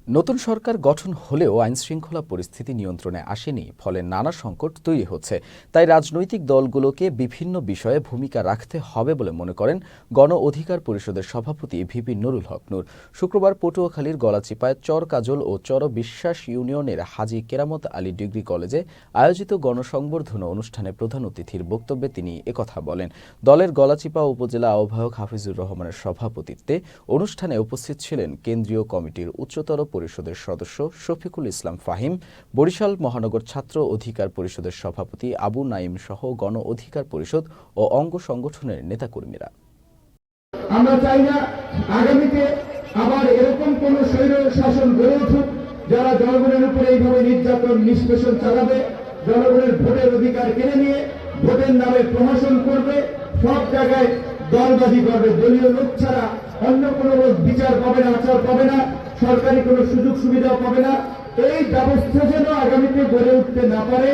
নতুন সরকার গঠন হলেও আইনশৃঙ্খলা পরিস্থিতি নিয়ন্ত্রণে আসেনি, ফলে নানা সংকট তৈরি হচ্ছে। তাই রাজনৈতিক দলগুলোকে বিভিন্ন বিষয়ে ভূমিকা রাখতে হবে বলে মনে করেন গণ অধিকার পরিষদের সভাপতি ভিপি নুরুল হক নূর। শুক্রবার পটুয়াখালীর গলাচিপায় চর কাজল ও চর বিশ্বাস ইউনিয়নের হাজী কেরামত আলী ডিগ্রি কলেজে আয়োজিত গণসংবর্ধনা অনুষ্ঠানে প্রধান অতিথির বক্তব্যে তিনি একথা বলেন। দলের গলাচিপা উপজেলা আহ্বায়ক হাফিজুর রহমানের সভাপতিত্বে অনুষ্ঠানে উপস্থিত ছিলেন কেন্দ্রীয় কমিটির উচ্চতর পরিষদের সদস্য শফিকুল ইসলাম ফাহিম, বরিশাল মহানগর ছাত্র অধিকার পরিষদের সভাপতি আবু নাইম সহ গণ অধিকার পরিষদ ও অঙ্গ সংগঠনের নেতাকর্মীরা। আমরা চাই না আগামীতে আবার এরকম কোন স্বৈর শাসন গড়ে উঠুক, যারা জনগণের উপরে এইভাবে নির্যাতন নিষ্পেষণ চালাবে, জনগণের ভোটের অধিকার কেড়ে নিয়ে ভোটের নামে প্রহসন করবে, সব জায়গায় দলবাজি করবে, দলীয় লোক ছাড়া অন্য কোনো লোক বিচার পাবে না, আচার পাবে না, সরকারি কোনো সুযোগ সুবিধা পাবে না। এই ব্যবস্থা যেন আগামীতে গড়ে উঠতে না পারে।